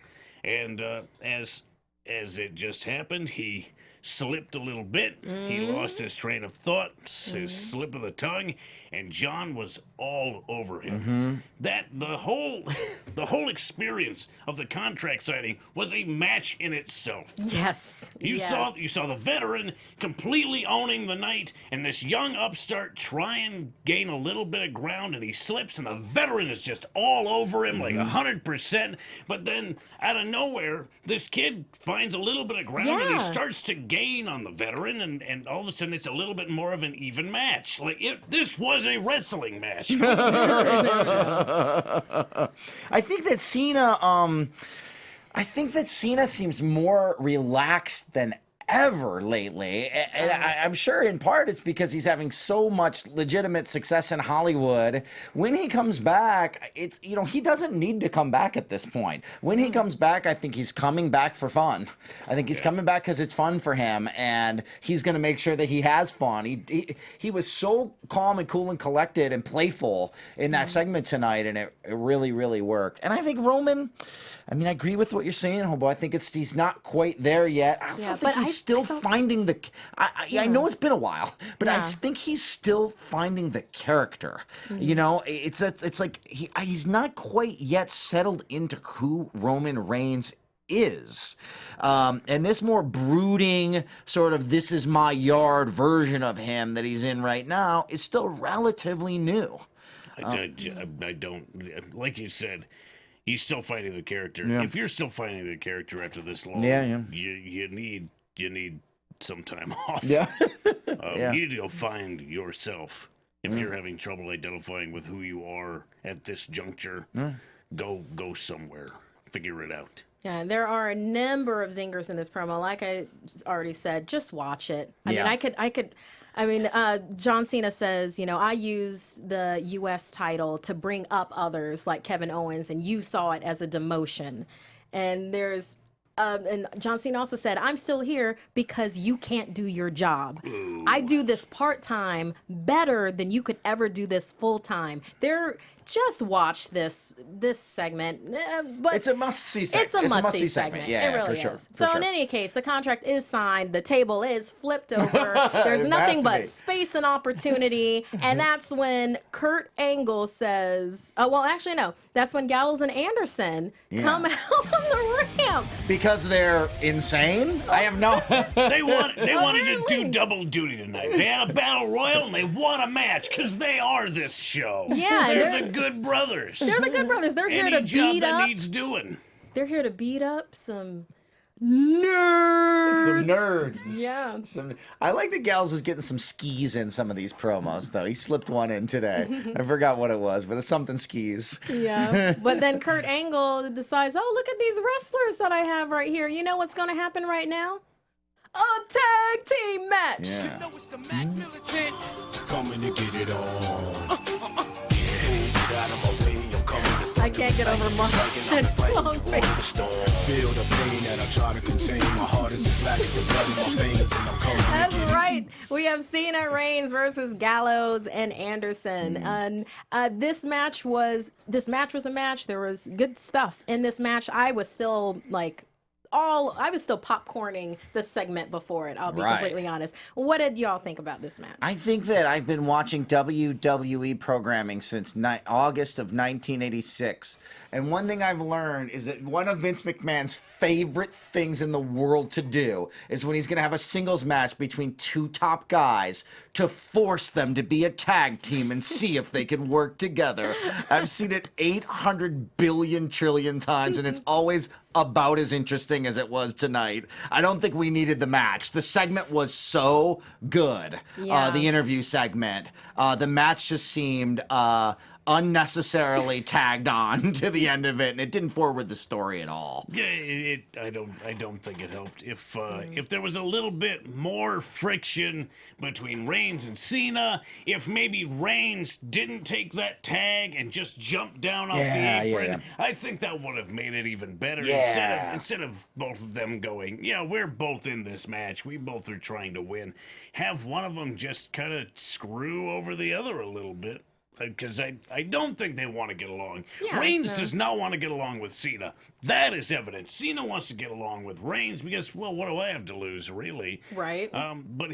And as it just happened, he slipped a little bit. He lost his train of thought, his slip of the tongue, and John was all over him. That the whole experience of the contract signing was a match in itself. yes, You saw the veteran completely owning the night, and this young upstart try and gain a little bit of ground, and he slips, and the veteran is just all over him like 100%. But then out of nowhere, this kid finds a little bit of ground, and he starts to gain on the veteran, and all of a sudden it's a little bit more of an even match. This was a wrestling match. I think that Cena seems more relaxed than ever lately, and I'm sure in part it's because he's having so much legitimate success in Hollywood. When he comes back, it's, you know, he doesn't need to come back at this point. When he comes back, I think he's coming back for fun. I think he's coming back because it's fun for him, and he's going to make sure that he has fun. He was so calm and cool and collected and playful in that segment tonight, and it really, really worked. And I think Roman, I mean, I agree with what you're saying, Hobo. I think he's not quite there yet. I also think he's still finding the. I know it's been a while, but I think he's still finding the character. You know, it's like he's not quite yet settled into who Roman Reigns is. And this more brooding sort of "this is my yard" version of him that he's in right now is still relatively new. I don't, like you said, he's still finding the character. Yeah. If you're still finding the character after this long, you need some time off. Yeah. You need to go find yourself. If you're having trouble identifying with who you are at this juncture, go somewhere. Figure it out. Yeah, there are a number of zingers in this promo. Like I already said, just watch it. I mean, John Cena says, you know, I use the U.S. title to bring up others like Kevin Owens, and you saw it as a demotion. And there's and John Cena also said, "I'm still here because you can't do your job. I do this part-time better than you could ever do this full-time." Just watch this segment. But it's a must-see segment. It's a must-see segment. Yeah, it really for sure, is. for So sure. in any case, the contract is signed. The table is flipped over. There's It nothing has to but be. space and opportunity. And that's when Kurt Angle says, well, actually, no. That's when Gallows and Anderson come out on the ramp. Because they're insane? I have no... They wanted to Apparently. do double duty tonight. They had a battle royal and they won a match because they are this show. Yeah, they're the good brothers. They're the good brothers. They're here Any to job beat that up. needs doing. They're here to beat up some nerds. Some nerds. Yeah. I like that Gals is getting some skis in some of these promos, though. He slipped one in today. I forgot what it was, but it's something skis. Yeah. But then Kurt Angle decides, oh, look at these wrestlers that I have right here. You know what's going to happen right now? A tag team match. Yeah. know it's the Mac Militant. Coming to get it on. Get out of my way, I'm coming to I can't get over Mark's long face. feel the pain that I try to contain. My heart is as black as the blood in my veins, and I'm coming to That's get it. right. We have Cena and Reigns versus Gallows and Anderson. And this match was a match. There was good stuff in this match. I was still I was still popcorning the segment before it. I'll be Right. completely honest. What did y'all think about this match? I think that I've been watching WWE programming since August of 1986. And one thing I've learned is that one of Vince McMahon's favorite things in the world to do is when he's going to have a singles match between two top guys to force them to be a tag team and see if they can work together. I've seen it 800 billion trillion times, and it's always about as interesting as it was tonight. I don't think we needed the match. The segment was so good. Yeah. The interview segment. The match just seemed unnecessarily tagged on to the end of it, and it didn't forward the story at all. Yeah, I don't think it helped. If there was a little bit more friction between Reigns and Cena, if maybe Reigns didn't take that tag and just jumped down off Yeah, the apron, yeah. I think that would have made it even better. Yeah. Instead of both of them going, yeah, we're both in this match. We both are trying to win. Have one of them just kind of screw over the other a little bit. Because I don't think they want to get along. Yeah, Reigns no. does not want to get along with Cena. That is evident. Cena wants to get along with Reigns because, well, what do I have to lose, really? Right. But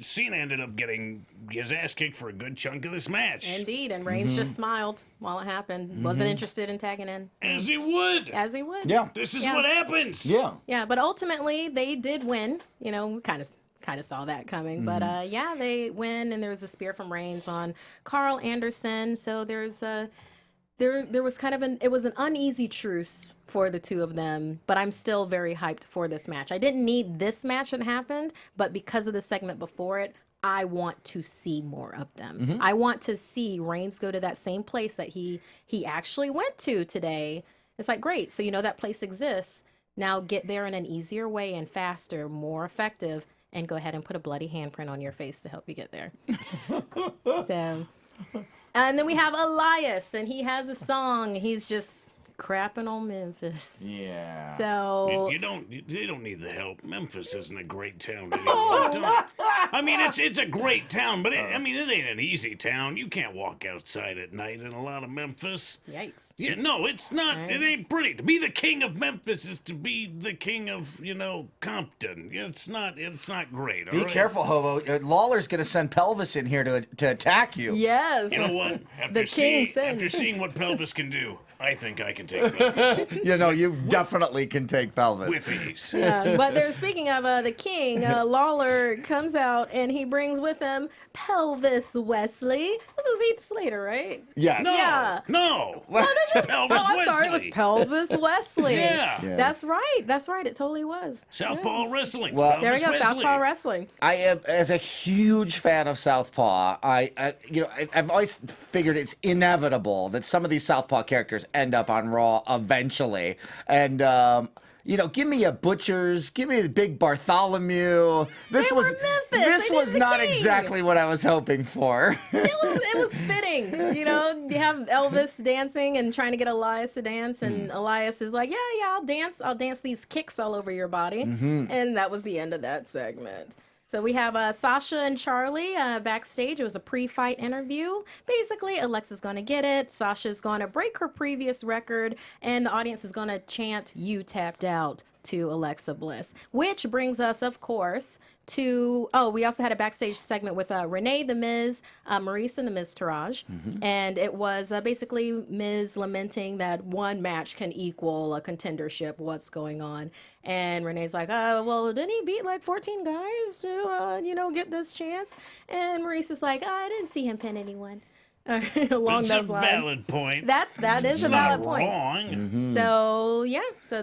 Cena ended up getting his ass kicked for a good chunk of this match. Indeed. And Reigns just smiled while it happened. Wasn't interested in tagging in. As he would. As he would. Yeah. This is Yeah. what happens. Yeah. Yeah, but ultimately they did win. You know, kind of saw that coming. But yeah, they win, and there was a spear from Reigns on Carl Anderson. So there's there was kind of it was an uneasy truce for the two of them, but I'm still very hyped for this match. I didn't need this match that happened, but because of the segment before it, I want to see more of them. I want to see Reigns go to that same place that he actually went to today. It's like, great, so you know that place exists. Now get there in an easier way and faster, more effective, and go ahead and put a bloody handprint on your face to help you get there. So, and then we have Elias, and he has a song. He's just crapping on Memphis. Yeah. So You don't need the help. Memphis isn't a great town anymore. I mean, it's a great town, but it ain't an easy town. You can't walk outside at night in a lot of Memphis. yikes. Yeah, no, it's not. It ain't pretty. To be the king of Memphis is to be the king of, Compton. It's not great. all Be right? careful, Hobo. Lawler's going to send Pelvis in here to attack you. Yes. You know what? The king sends. After seeing what Pelvis can do, I think I can take Pelvis You definitely can take Pelvis. with ease. But they're speaking of the king. Lawler comes out and he brings with him Pelvis Wesley. This was Heath Slater, right? Yes. No, Yeah. no. Oh, Pelvis I'm sorry. It was Wesley. Pelvis Wesley. Yeah. That's right. That's right. It totally was. Southpaw Yes. Wrestling. Well- There we go. Pelvis Wesley. Southpaw Wrestling. I am, as a huge fan of Southpaw, I've always figured it's inevitable that some of these Southpaw characters end up on Raw eventually, and give me a Butcher's, give me a big Bartholomew. This They was were Memphis. this They was needed not a king. exactly what I was hoping for. It was fitting. You have Elvis dancing and trying to get Elias to dance, and Elias is like, yeah, I'll dance these kicks all over your body. And that was the end of that segment. So we have Sasha and Charlie backstage. It was a pre-fight interview. Basically, Alexa's going to get it. Sasha's going to break her previous record, and the audience is going to chant, "You tapped out," to Alexa Bliss. Which brings us, of course, to... Oh, we also had a backstage segment with Renee, The Miz, Maurice, and The Miz Taraj. And it was basically Miz lamenting that one match can equal a contendership, what's going on. And Renee's like, well, didn't he beat like 14 guys to, get this chance? And Maurice is like, I didn't see him pin anyone. Along That's those a lines. valid point. That is It's a not valid point. wrong. So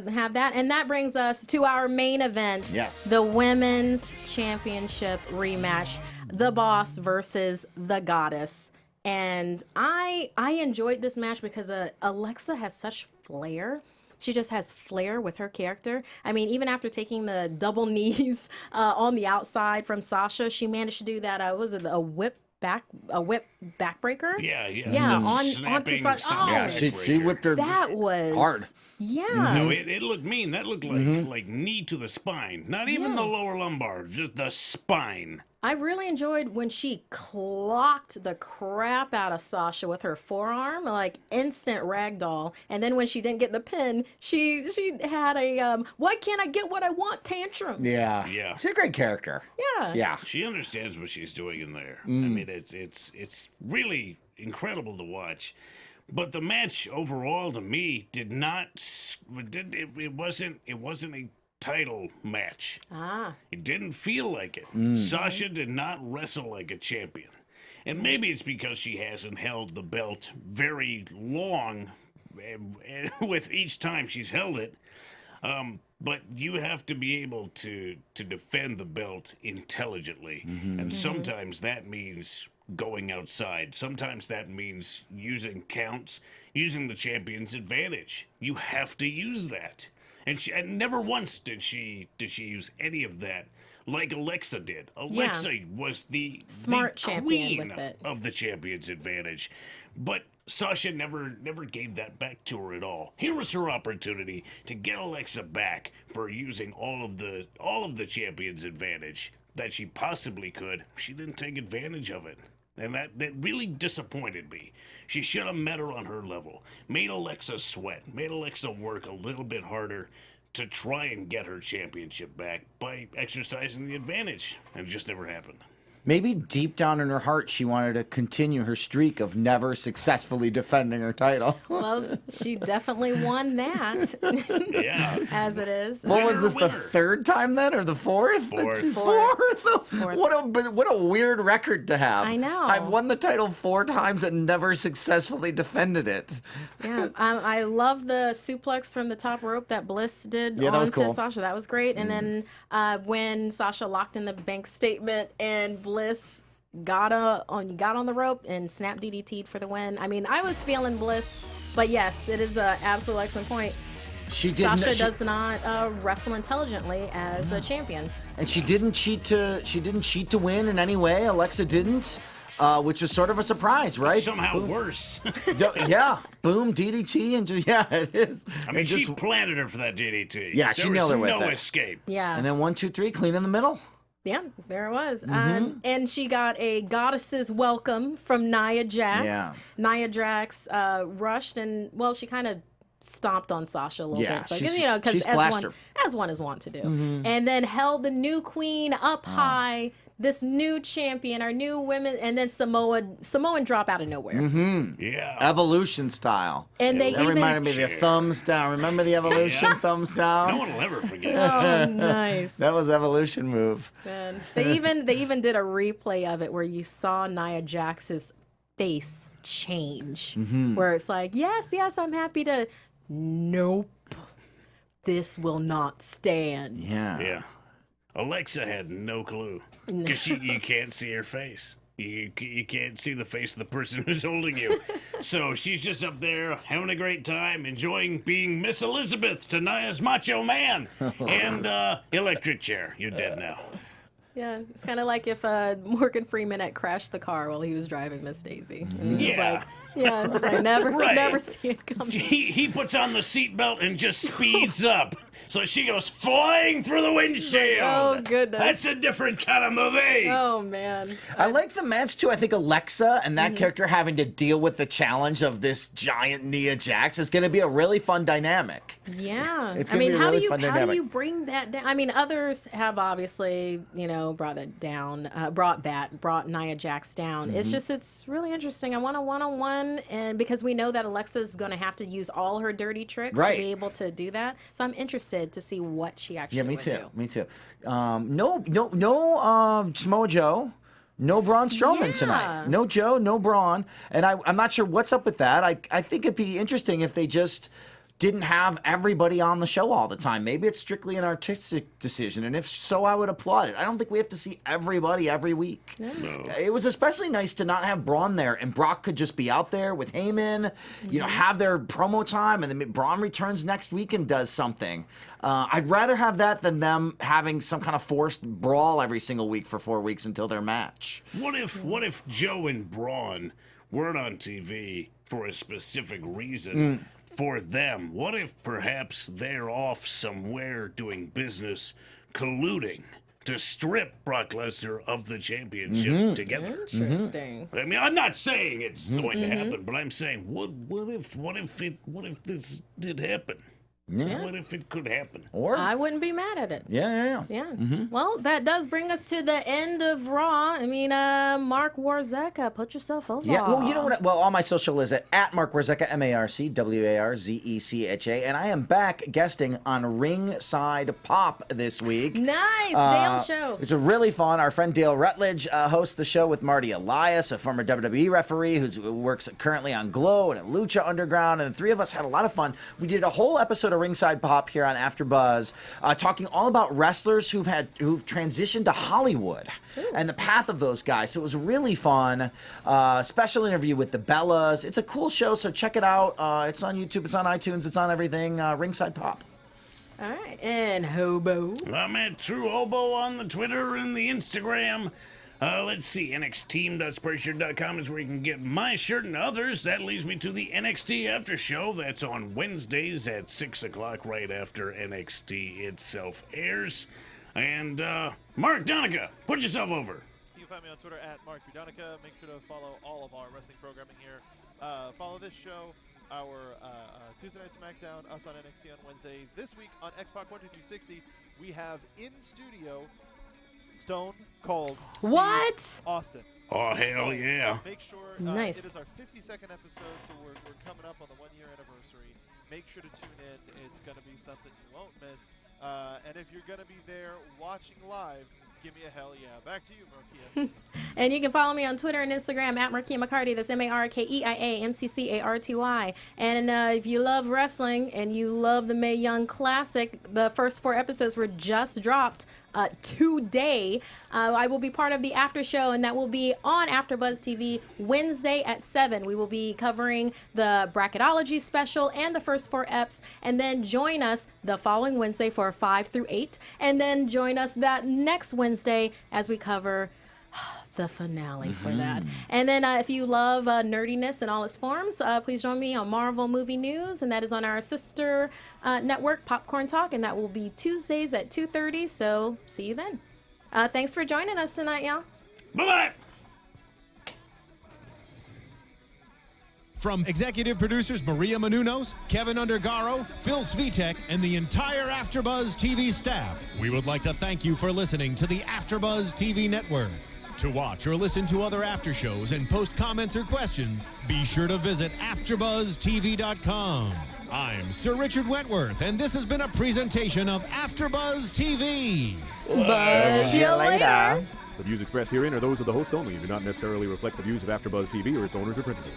have that. And that brings us to our main event. Yes. The Women's Championship rematch. The Boss versus the Goddess. And I enjoyed this match because Alexa has such flair. She just has flair with her character. I mean, even after taking the double knees on the outside from Sasha, she managed to do that. A whip backbreaker? Yeah. Yeah, onto Snapping Sasha. Oh, Yeah, she whipped her that was hard. Yeah. No, it looked mean. That looked like knee to the spine. Not even the lower lumbar, just the spine. I really enjoyed when she clocked the crap out of Sasha with her forearm, like instant ragdoll. And then when she didn't get the pin, she had a why can't I get what I want tantrum. Yeah. Yeah. She's a great character. Yeah. Yeah. She understands what she's doing in there. I mean, it's really incredible to watch. But the match overall, to me, it wasn't a title match. It didn't feel like it. Sasha did not wrestle like a champion. And maybe it's because she hasn't held the belt very long with each time she's held it. But you have to be able to defend the belt intelligently. And sometimes that means going outside. Sometimes that means using counts, using the champion's advantage. You have to use that. And never once did she use any of that like Alexa did. Alexa was the Smart the champion queen with it. of the champion's advantage. But Sasha never gave that back to her at all. Here was her opportunity to get Alexa back for using all of the champion's advantage that she possibly could. She didn't take advantage of it. And that really disappointed me. She should have met her on her level. Made Alexa sweat. Made Alexa work a little bit harder to try and get her championship back by exercising the advantage. And it just never happened. Maybe deep down in her heart, she wanted to continue her streak of never successfully defending her title. Well, she definitely won that. Yeah. As it is. What was this, the Winner. third time then, or the fourth? Fourth. Fourth. What a weird record to have. I know. I've won the title 4 times and never successfully defended it. Yeah, I love the suplex from the top rope that Bliss did Yeah, that was onto cool. Sasha. That was great. And then when Sasha locked in the bank statement and Bliss got on the rope and snapped DDT'd for the win. I mean, I was feeling Bliss, but yes, it is an absolute excellent point. Sasha does not wrestle intelligently as a champion. And she didn't cheat to win in any way. Alexa didn't. Which is sort of a surprise, right? Somehow worse. Yeah, boom, DDT, and just, yeah, it is. I mean, she planted her for that DDT. Yeah, she nailed her with no it. escape. Yeah. And then 1, 2, 3, clean in the middle. Yeah, there it was. And she got a goddess's welcome from Nia Jax. Yeah. Nia Jax rushed and, well, she kind of stomped on Sasha a little Yeah, bit. So, she because splashed her. as one is wont to do. And then held the new queen up high, this new champion, our new women, and then Samoan drop out of nowhere. Yeah. Evolution style. And they That even... reminded me of the thumbs down. Remember the Evolution thumbs down? No one will ever forget. Oh, nice. That was Evolution move. And they even did a replay of it where you saw Nia Jax's face change, where it's like, yes, I'm happy to. Nope, this will not stand. Yeah. Yeah. Alexa had no clue. Because you can't see her face. You can't see the face of the person who's holding you. So she's just up there having a great time, enjoying being Miss Elizabeth to Naya's Macho Man. And electric chair. You're dead now. Yeah, it's kind of like if Morgan Freeman had crashed the car while he was driving Miss Daisy. And it was Yeah. like, yeah, I never, Right. never see it coming. He puts on the seatbelt and just speeds up. So she goes flying through the windshield. Oh, goodness. That's a different kind of movie. Oh, man. I like the match too. I think Alexa and that character having to deal with the challenge of this giant Nia Jax is going to be a really fun dynamic. Yeah. It's I gonna mean, be a how really do you fun how do dynamic. you bring that down? I mean, others have obviously, brought Nia Jax down. It's really interesting. I want a one-on-one, and because we know that Alexa's going to have to use all her dirty tricks Right. to be able to do that. So I'm interested to see what she actually Yeah, me would too. do. Me too. No Samoa Joe. No Braun Strowman Yeah. tonight. No Joe, no Braun. And I'm not sure what's up with that. I think it'd be interesting if they just didn't have everybody on the show all the time. Maybe it's strictly an artistic decision, and if so, I would applaud it. I don't think we have to see everybody every week. No. It was especially nice to not have Braun there, and Brock could just be out there with Heyman, have their promo time, and then Braun returns next week and does something. I'd rather have that than them having some kind of forced brawl every single week for 4 weeks until their match. What if Joe and Braun weren't on TV for a specific reason for them? What if perhaps they're off somewhere doing business, colluding to strip Brock Lesnar of the championship together? Interesting. I mean, I'm not saying it's going to happen, but I'm saying, what if this did happen? Yeah. What if it could happen? Or I wouldn't be mad at it. yeah. Yeah. Well, that does bring us to the end of Raw. I mean, Marc Warzecha, put yourself over. Yeah, well, you know what? Well, all my social is at Marc Warzecha, MarcWarzecha, and I am back guesting on Ringside Pop this week. Nice. Dale show. It's a really fun. Our friend Dale Rutledge hosts the show with Marty Elias, a former WWE referee who works currently on Glow and at Lucha Underground, and the three of us had a lot of fun. We did a whole episode of Ringside Pop here on AfterBuzz, talking all about wrestlers who've transitioned to Hollywood and the path of those guys. So it was really fun. Special interview with the Bellas. It's a cool show, so check it out. It's on YouTube, it's on iTunes, it's on everything. Ringside Pop. All right. And Hobo. I'm at True Hobo on the Twitter and the Instagram. Let's see, nxteam.spreadshirt.com is where you can get my shirt and others. That leads me to the NXT After Show. That's on Wednesdays at 6 o'clock, right after NXT itself airs. And, Mark Donica, put yourself over. You can find me on Twitter at Marc Warzecha. Make sure to follow all of our wrestling programming here. Follow this show, our Tuesday Night SmackDown, us on NXT on Wednesdays. This week on X-Pac 12360, we have in studio Stone Cold Steve What? Austin. Oh, hell yeah. Make sure Nice. it is our 52nd episode, so we're coming up on the 1 year anniversary. Make sure to tune in. It's going to be something you won't miss. And if you're going to be there watching live, give me a hell yeah. Back to you, Markeia. And you can follow me on Twitter and Instagram at Markeia McCarty. That's MarkeiaMcCarty. And if you love wrestling and you love the Mae Young Classic, the first 4 episodes were just dropped today. I will be part of the after show, and that will be on AfterBuzz TV Wednesday at 7. We will be covering the bracketology special and the first 4 eps, and then join us the following Wednesday for 5 through 8, and then join us that next Wednesday as we cover the finale for that. And then if you love nerdiness in all its forms, please join me on Marvel Movie News, and that is on our sister network, Popcorn Talk, and that will be Tuesdays at 2:30, so see you then. Thanks for joining us tonight, y'all. Bye-bye. From executive producers Maria Menounos, Kevin Undergaro, Phil Svitek, and the entire AfterBuzz TV staff, we would like to thank you for listening to the AfterBuzz TV network. To watch or listen to other after shows and post comments or questions, be sure to visit AfterBuzzTV.com. I'm Sir Richard Wentworth, and this has been a presentation of AfterBuzz TV. Buzz you later. The views expressed herein are those of the hosts only and do not necessarily reflect the views of AfterBuzz TV or its owners or principals.